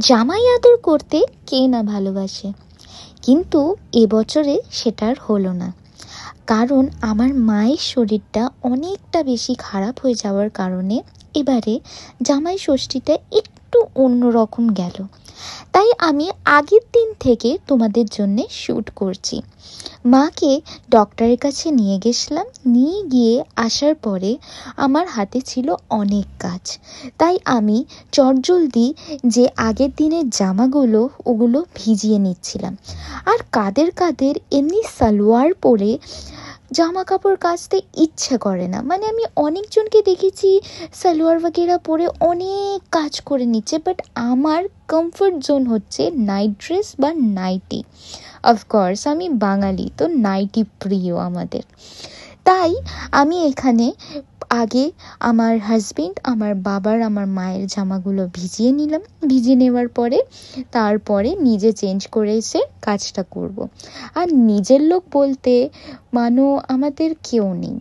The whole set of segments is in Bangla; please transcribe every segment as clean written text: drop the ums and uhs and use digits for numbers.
জামাই আদর করতে কে না ভালোবাসে, কিন্তু এবছরে সেটা আর হলো না। কারণ আমার মায়ের শরীরটা অনেকটা বেশি খারাপ হয়ে যাওয়ার কারণে এবারে জামাই ষষ্ঠীটা একটু অন্যরকম গেল। তাই আমি আগের দিন থেকে তোমাদের জন্যে শ্যুট করছি। মাকে ডক্টরের কাছে নিয়ে গেছিলাম, নিয়ে গিয়ে আসার পরে আমার হাতে ছিল অনেক কাজ। তাই আমি চটজলদি যে আগের দিনের জামাগুলো ওগুলো ভিজিয়ে নিচ্ছিলাম। আর কাদের কাদের এমনি সালোয়ার পরে জামা কাপড় কাচতে ইচ্ছে করে না, মানে আমি অনেকজনকে দেখেছি সালোয়ার বাগেরা পরে অনেক কাজ করে নিচ্ছে, বাট আমার কমফর্ট জোন হচ্ছে নাইট ড্রেস বা নাইটি। অফকোর্স আমি বাঙালি, তো নাইটি প্রিয় আমাদের। তাই আমি এখানে আগে আমার হাজবেন্ড, আমার বাবার, আমার মায়ের জামাগুলো ভিজিয়ে নিলাম। ভিজিয়ে নেওয়ার পরে তারপরে নিজে চেঞ্জ করে এসে কাজটা করব। আর নিজের লোক বলতে মানো আমাদের কেউ নেই।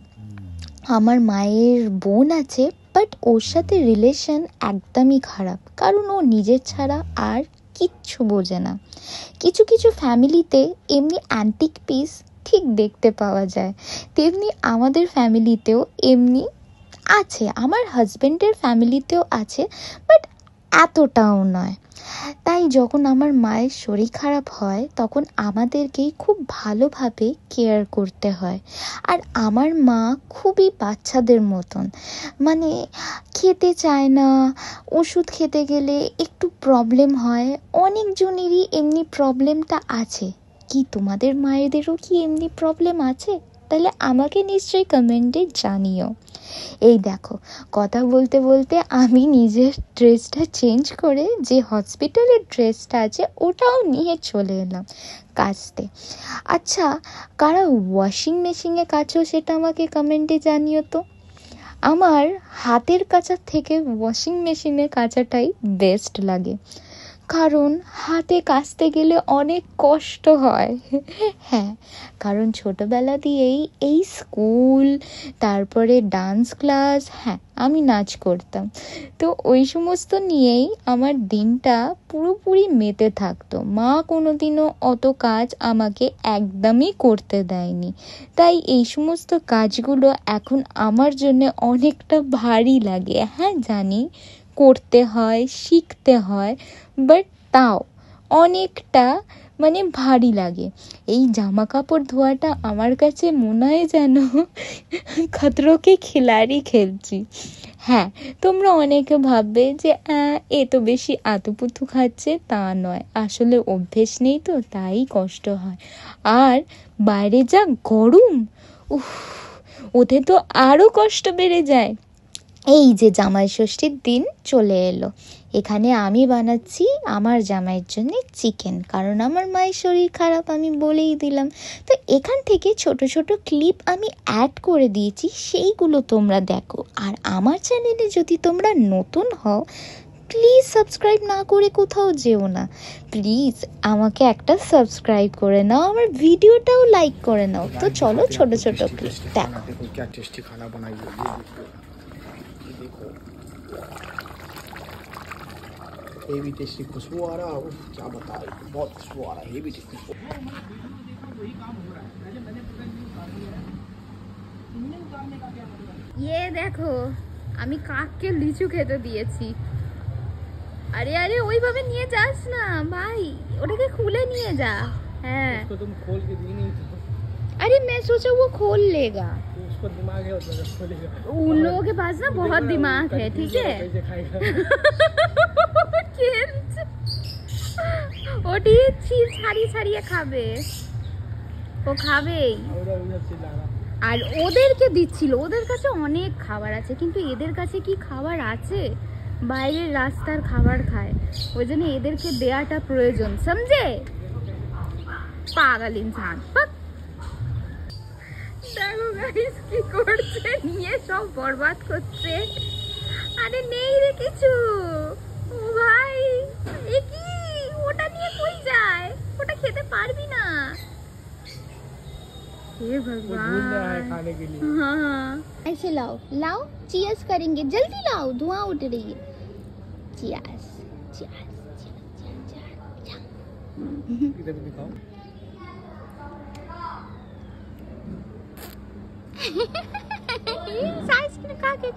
আমার মায়ের বোন আছে, বাট ওর সাথে রিলেশন একদমই খারাপ, কারণ ও নিজের ছাড়া আর কিচ্ছু বোঝে না। কিছু কিছু ফ্যামিলিতে এমনি অ্যান্টিক পিস ঠিক দেখতে পাওয়া যায়, তেমনি আমাদের ফ্যামিলিতেও এমনি আছে, আমার হাজবেন্ডের ফ্যামিলিতেও আছে, বাট এতটাও নয়। তাই যখন আমার মায়ের শরীর খারাপ হয় তখন আমাদেরকেই খুব ভালোভাবে কেয়ার করতে হয়। আর আমার মা খুবই বাচ্চাদের মতন, মানে খেতে চায় না, ওষুধ খেতে গেলে একটু প্রবলেম হয়। অনেকজনেরই এমনি প্রবলেমটা আছে। কি তোমাদের মায়েদেরও কি এমনি প্রবলেম আছে? তাহলে আমাকে নিশ্চয়ই কমেন্টে জানিও। এই দেখো, কথা বলতে বলতে আমি নিজের ড্রেসটা চেঞ্জ করে যে হসপিটালের ড্রেসটা আছে ওটাও নিয়ে চলে এলাম কাচতে। আচ্ছা, কারা ওয়াশিং মেশিনে কাচো সেটা আমাকে কমেন্টে জানিও তো। আমার হাতের কাচার থেকে ওয়াশিং মেশিনে কাচাটাই বেস্ট লাগে, কারণ হাতে কাচতে গেলে অনেক কষ্ট হয়। হ্যাঁ, কারণ ছোটবেলা দিয়েই এই স্কুল, তারপরে ডান্স ক্লাস, হ্যাঁ আমি নাচ করতাম, তো ওই সমস্ত নিয়েই আমার দিনটা পুরোপুরি মেতে থাকতো। মা কোনোদিনও অত কাজ আমাকে একদমই করতে দেয়নি, তাই এই সমস্ত কাজগুলো এখন আমার জন্য অনেকটা ভারী লাগে। হ্যাঁ জানি করতে হয়, শিখতে হয়, বাট তাও অনেকটা মানে ভারী লাগে। এই জামা কাপড় ধোয়াটা আমার কাছে মনে হয় যেন খতরোকে খিলাড়ি খেলছি। হ্যাঁ, তোমরা অনেকে ভাববে যে এ তো বেশি আতুপুতু খাচ্ছে, তা নয়, আসলে অভ্যেস নেই তো তাই কষ্ট হয়। আর বাইরে যা গরম, ওতে তো আরো কষ্ট বেড়ে যায়। এই যে জামাই ষষ্ঠীর দিন চলে এলো, এখানে আমি বানাচ্ছি আমার জামাইয়ের জন্য চিকেন, কারণ আমার মায়ের শরীর খারাপ, আমি বলেই দিলাম। তো এখান থেকে ছোট ছোট ক্লিপ আমি অ্যাড করে দিয়েছি, সেইগুলো তোমরা দেখো। আর আমার চ্যানেলে যদি তোমরা নতুন হও, প্লিজ সাবস্ক্রাইব না করে কোথাও যেও না। প্লিজ আমাকে একটা সাবস্ক্রাইব করে নাও, আমার ভিডিওটাও লাইক করে নাও। তো চলো ছোট ছোট ক্লিপ দেখো। क्या टेस्टी खाना बनाइए, ये भी टेस्टी खुशबू आ रहा है, क्या बताए, बहुत खुशबू आ रहा है, ये भी टेस्टी। ये देखो আমি কাককে লিচু খেতে দিয়েছি। আরে আরে ওইভাবে নিয়ে যাস না ভাই, ওটাকে খুলে নিয়ে যা। হ্যাঁ उसको तुम खोल के दी नहीं तो अरे मैं सोचा वो खोल लेगा, उसको दिमाग है, उसको खोलेगा। उन लोगों के पास ना बहुत दिमाग है, ठीक है। ওটি ছাড়িয়ে ছাড়িয়ে খাবে, ও খাবেই। আর ওদেরকে দিচ্ছিল, ওদের কাছে অনেক খাবার আছে, কিন্তু এদের কাছে কি খাবার আছে? বাইরের রাস্তার খাবার খায়, ওই জন্য এদেরকে দেয়াটা প্রয়োজন, সমঝে? পাগল ইনসান। দেখো গাইস কি করছে, নিয়ে সব বরবাদ করছে। আরে নেই রে কিছু, ও ভাই এ কি, ওটা নিয়ে কই যায়? ওটা খেতে পারবি না। हे भगवान, खाने के लिए। हाँ ऐसे लाओ लाओ, चीयर्स करेंगे, जल्दी लाओ, धुआं उठ रही है। चीयर्स चीयर्स इधर भी दिखाओ।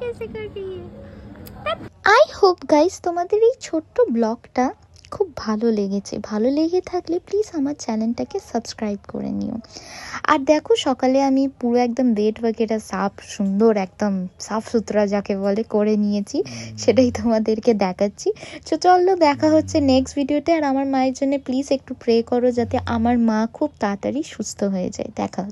कैसे कर रही है? আই হোপ গাইস তোমাদের এই ছোট্ট ব্লগটা খুব ভালো লেগেছে। ভালো লেগে থাকলে প্লিজ আমার চ্যানেলটাকে সাবস্ক্রাইব করে নিও। আর দেখো সকালে আমি পুরো একদম বেড ওয়াগেরা সাফ সুন্দর একদম সাফ সুতরা যাকে বলে করে নিয়েছি, সেটাই তোমাদেরকে দেখাচ্ছি। তো চলো দেখা হচ্ছে নেক্সট ভিডিওতে। আর আমার মায়ের জন্য প্লিজ একটু প্রে করো যাতে আমার মা খুব তাড়াতাড়ি সুস্থ হয়ে যায়। দেখা হচ্ছে।